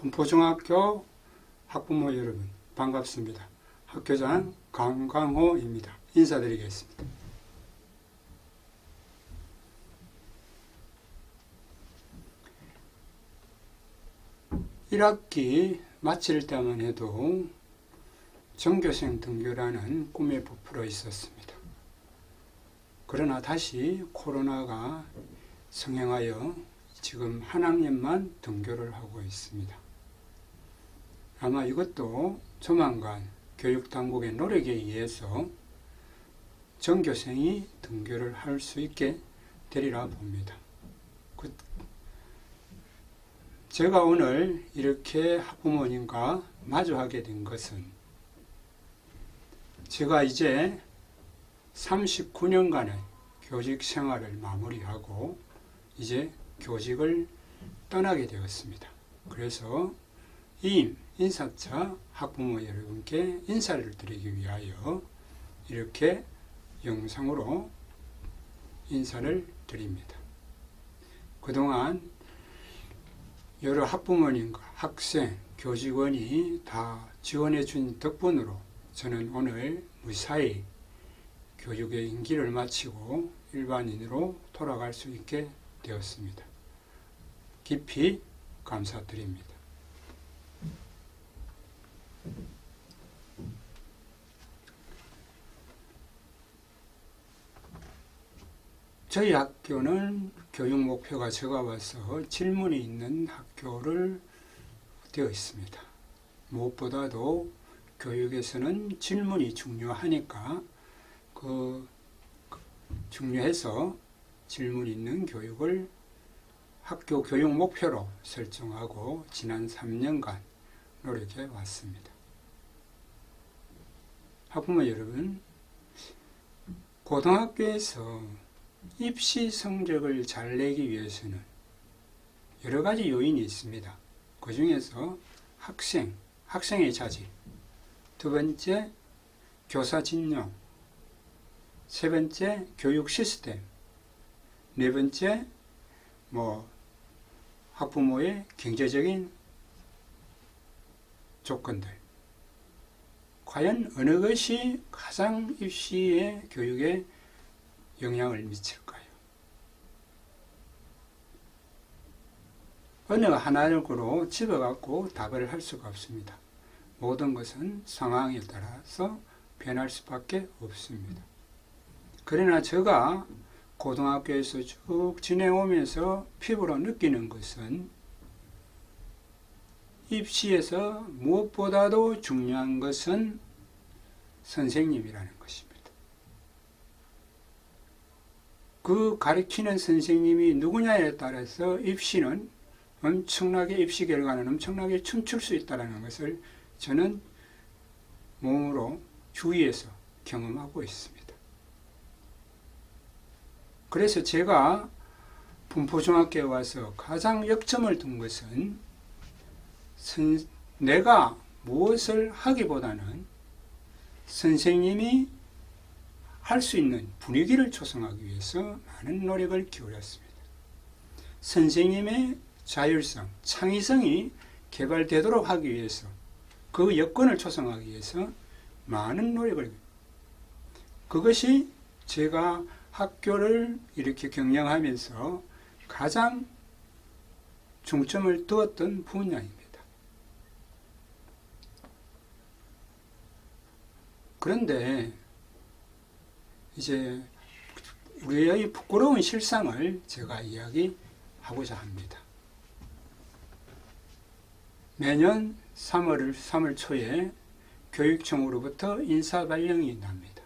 분포중학교 학부모 여러분 반갑습니다. 학교장 강광호입니다. 인사드리겠습니다. (1학기) 마칠 때만 해도 전교생 등교라는 꿈에 부풀어 있었습니다. 그러나 다시 코로나가 성행하여 지금 한 학년만 등교를 하고 있습니다. 아마 이것도 조만간 교육당국의 노력에 의해서 전교생이 등교를 할 수 있게 되리라 봅니다. 제가 오늘 이렇게 학부모님과 마주하게 된 것은 제가 이제 39년간의 교직 생활을 마무리하고 이제 교직을 떠나게 되었습니다. 그래서 이 인사차 학부모 여러분께 인사를 드리기 위하여 이렇게 영상으로 인사를 드립니다. 그동안 여러 학부모님과 학생, 교직원이 다 지원해 준 덕분으로 저는 오늘 무사히 교육의 임기를 마치고 일반인으로 돌아갈 수 있게 되었습니다. 깊이 감사드립니다. 저희 학교는 교육 목표가 제가 봐서 질문이 있는 학교를 되어 있습니다. 무엇보다도 교육에서는 질문이 중요하니까 중요해서 질문 있는 교육을 학교 교육 목표로 설정하고 지난 3년간 노력해 왔습니다. 학부모 여러분, 고등학교에서 입시 성적을 잘 내기 위해서는 여러 가지 요인이 있습니다. 그 중에서 학생의 자질, 두 번째 교사 진료, 세 번째 교육 시스템, 네 번째 학부모의 경제적인 조건들. 과연 어느 것이 가장 입시의 교육에 영향을 미칠까요? 어느 하나로 집어갖고 답을 할 수가 없습니다. 모든 것은 상황에 따라서 변할 수밖에 없습니다. 그러나 제가 고등학교에서 쭉 지내오면서 피부로 느끼는 것은 입시에서 무엇보다도 중요한 것은 선생님이라는 것입니다. 그 가르치는 선생님이 누구냐에 따라서 입시 결과는 엄청나게 춤출 수 있다는 것을 저는 몸으로 주위에서 경험하고 있습니다. 그래서 제가 분포중학교에 와서 가장 역점을 둔 것은 내가 무엇을 하기보다는 선생님이 할 수 있는 분위기를 조성하기 위해서 많은 노력을 기울였습니다. 선생님의 자율성, 창의성이 개발되도록 하기 위해서 그 여건을 조성하기 위해서 많은 노력을, 그것이 제가 학교를 이렇게 경영하면서 가장 중점을 두었던 분야입니다. 그런데 이제 우리의 부끄러운 실상을 제가 이야기하고자 합니다. 매년 3월 초에 교육청으로부터 인사발령이 납니다.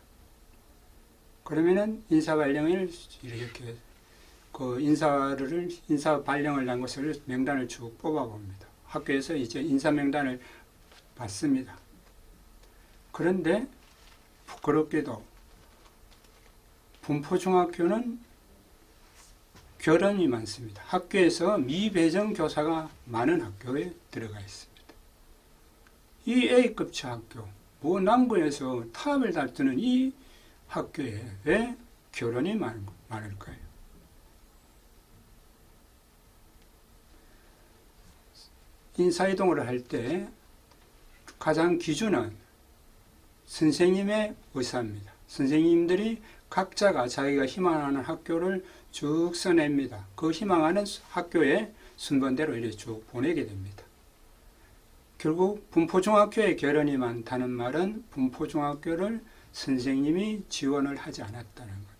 그러면은 인사발령을 이렇게 인사발령을 난 것을 명단을 쭉 뽑아봅니다. 학교에서 이제 인사명단을 받습니다. 그런데 부끄럽게도 분포중학교는 결혼이 많습니다. 학교에서 미배정 교사가 많은 학교에 들어가 있습니다. 이 A급차 학교, 남구에서 탑을 다투는 이 학교에 왜 결혼이 많을까요? 인사이동을 할 때 가장 기준은 선생님의 의사입니다. 선생님들이 각자가 자기가 희망하는 학교를 쭉 써냅니다. 그 희망하는 학교에 순번대로 이렇게 쭉 보내게 됩니다. 결국 분포중학교에 결혼이 많다는 말은 분포중학교를 선생님이 지원을 하지 않았다는 겁니다.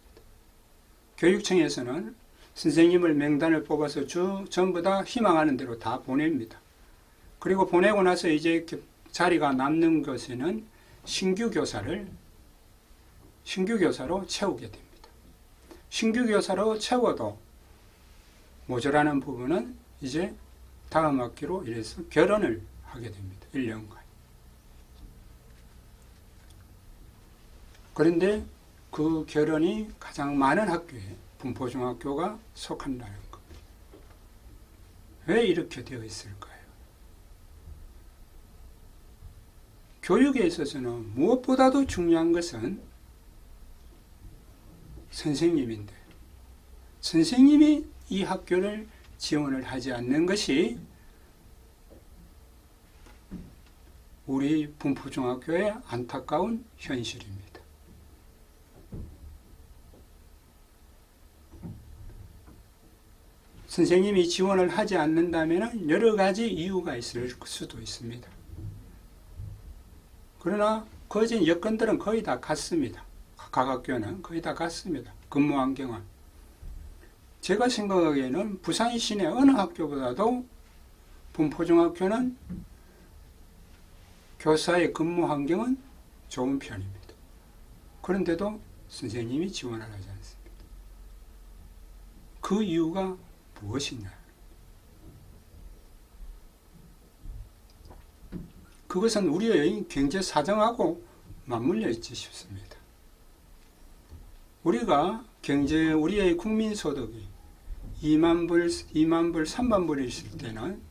교육청에서는 선생님을 명단을 뽑아서 전부 다 희망하는 대로 다 보냅니다. 그리고 보내고 나서 이제 자리가 남는 것에는 신규 교사로 채우게 됩니다. 신규 교사로 채워도 모자라는 부분은 이제 다음 학기로 이래서 결혼을 하게 됩니다. 1년간. 그런데 그 결혼이 가장 많은 학교에 분포중학교가 속한다는 겁니다. 왜 이렇게 되어 있을까요? 교육에 있어서는 무엇보다도 중요한 것은 선생님인데, 선생님이 이 학교를 지원을 하지 않는 것이 우리 분포중학교의 안타까운 현실입니다. 선생님이 지원을 하지 않는다면 여러 가지 이유가 있을 수도 있습니다. 그러나 거진 여건들은 거의 다 같습니다. 각 학교는 거의 다 같습니다. 근무 환경은. 제가 생각하기에는 부산 시내 어느 학교보다도 분포중학교는 교사의 근무 환경은 좋은 편입니다. 그런데도 선생님이 지원을 하지 않습니다. 그 이유가 무엇이냐? 그것은 우리의 경제 사정하고 맞물려 있지 싶습니다. 우리의 국민 소득이 2만 불, 3만 불 있을 때는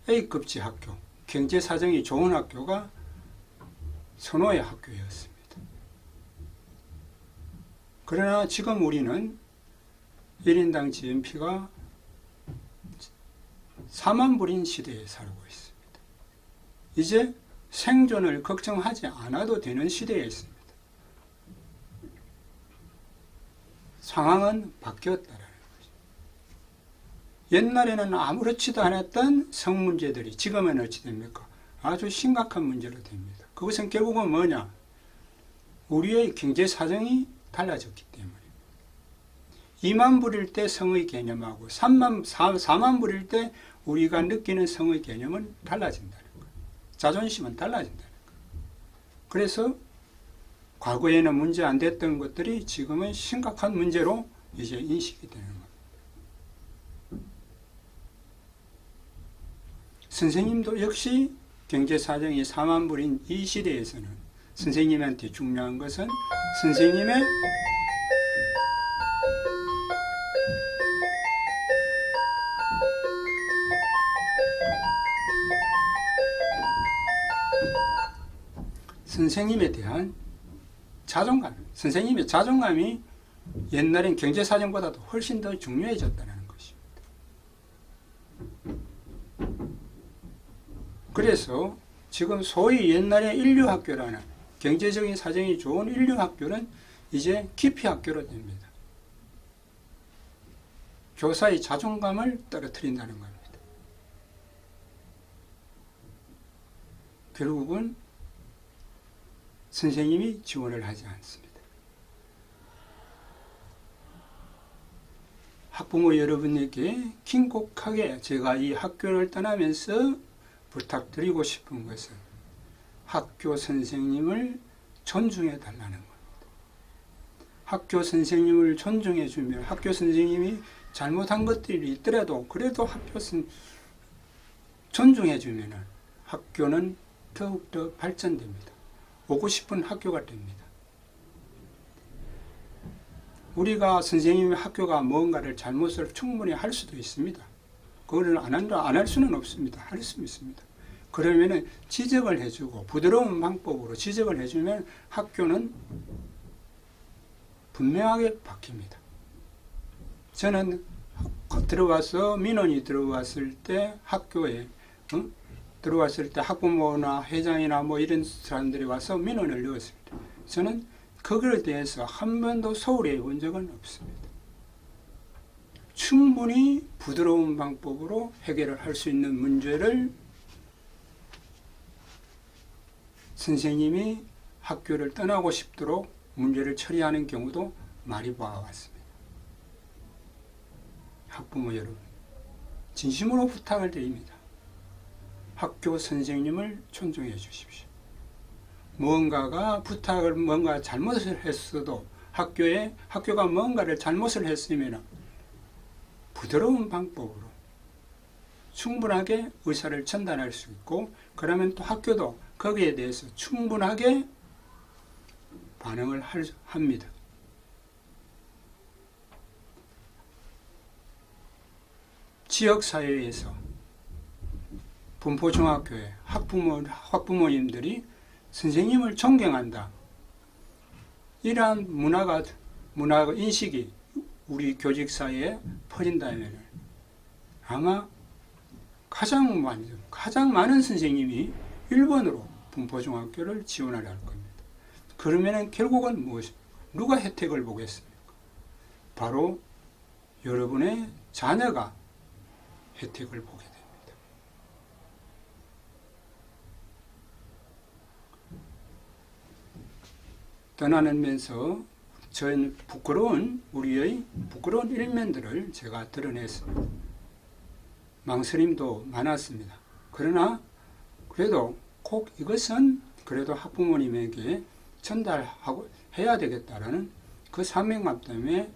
A급지 학교, 경제 사정이 좋은 학교가 선호의 학교였습니다. 그러나 지금 우리는 1인당 GNP가 4만 불인 시대에 살고 있습니다. 이제 생존을 걱정하지 않아도 되는 시대에 있습니다. 상황은 바뀌었다라는 거죠. 옛날에는 아무렇지도 않았던 성문제들이 지금은 어찌 됩니까? 아주 심각한 문제로 됩니다. 그것은 결국은 뭐냐? 우리의 경제 사정이 달라졌기 때문에 2만 불일 때 성의 개념하고 4만 불일 때 우리가 느끼는 성의 개념은 달라진다는 거예요. 자존심은 달라진다는 거예요. 그래서 과거에는 문제 안 됐던 것들이 지금은 심각한 문제로 이제 인식이 되는 겁니다. 선생님도 역시 경제 사정이 4만 불인 이 시대에서는 선생님한테 중요한 것은 선생님의 선생님에 대한 자존감, 선생님의 자존감이 옛날엔 경제 사정보다도 훨씬 더 중요해졌다는 것입니다. 그래서 지금 소위 옛날에 인류학교라는 경제적인 사정이 좋은 인류학교는 이제 기피학교로 됩니다. 교사의 자존감을 떨어뜨린다는 겁니다. 결국은 선생님이 지원을 하지 않습니다. 학부모 여러분에게 긴곡하게 제가 이 학교를 떠나면서 부탁드리고 싶은 것은 학교 선생님을 존중해 달라는 겁니다. 학교 선생님을 존중해 주면 학교 선생님이 잘못한 것들이 있더라도 그래도 존중해 주면 학교는 더욱더 발전됩니다. 오고 싶은 학교가 됩니다. 우리가 선생님의 학교가 뭔가를 잘못을 충분히 할 수도 있습니다. 그걸 안 할 수는 없습니다. 할 수 있습니다. 그러면은 지적을 해주고 부드러운 방법으로 지적을 해주면 학교는 분명하게 바뀝니다. 저는 들어와서 민원이 들어왔을 때 학교에 들어왔을 때 학부모나 회장이나 뭐 이런 사람들이 와서 민원을 넣었습니다. 저는 그거에 대해서 한 번도 소홀해 본 적은 없습니다. 충분히 부드러운 방법으로 해결을 할 수 있는 문제를 선생님이 학교를 떠나고 싶도록 문제를 처리하는 경우도 많이 봐왔습니다. 학부모 여러분, 진심으로 부탁을 드립니다. 학교 선생님을 존중해 주십시오. 뭔가 잘못을 했어도 학교가 뭔가를 잘못을 했으면 부드러운 방법으로 충분하게 의사를 전달할 수 있고, 그러면 또 학교도 거기에 대해서 충분하게 반응을 합니다. 지역사회에서 분포중학교의 학부모님들이 선생님을 존경한다, 이러한 문화 인식이 우리 교직사회에 퍼진다면 아마 가장 많은 선생님이 1번으로 분포중학교를 지원을 할 겁니다. 그러면 결국은 무엇입니까? 누가 혜택을 보겠습니까? 바로 여러분의 자녀가 혜택을 보게 됩니다. 떠나면서 저는 우리의 부끄러운 일면들을 제가 드러냈습니다. 망설임도 많았습니다. 그러나 그래도 꼭 이것은 그래도 학부모님에게 전달하고 해야 되겠다라는 그 사명감 때문에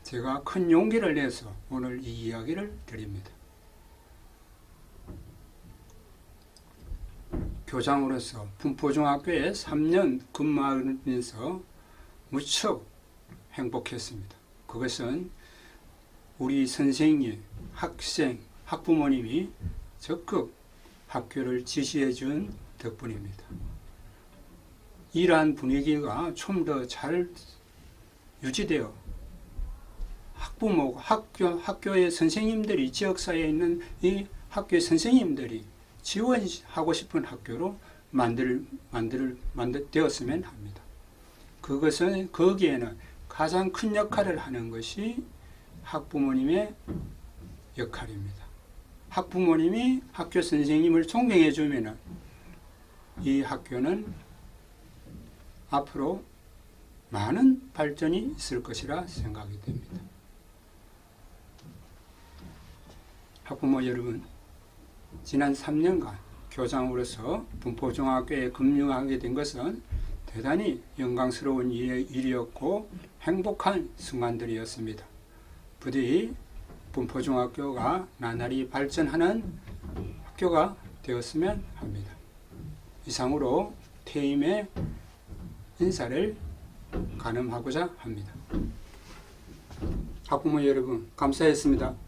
제가 큰 용기를 내서 오늘 이 이야기를 드립니다. 교장으로서 분포중학교에 3년 근무하면서 무척 행복했습니다. 그것은 우리 선생님, 학생, 학부모님이 적극 학교를 지시해 준 덕분입니다. 이러한 분위기가 좀 더 잘 유지되어 학교의 선생님들이, 지역사회에 있는 이 학교의 선생님들이 지원하고 싶은 학교로 되었으면 합니다. 그것은 거기에는 가장 큰 역할을 하는 것이 학부모님의 역할입니다. 학부모님이 학교 선생님을 존경해 주면 이 학교는 앞으로 많은 발전이 있을 것이라 생각이 됩니다. 학부모 여러분, 지난 3년간 교장으로서 분포중학교에 근무하게 된 것은 대단히 영광스러운 일이었고 행복한 순간들이었습니다. 부디 분포중학교가 나날이 발전하는 학교가 되었으면 합니다. 이상으로 퇴임의 인사를 가늠하고자 합니다. 학부모 여러분, 감사했습니다.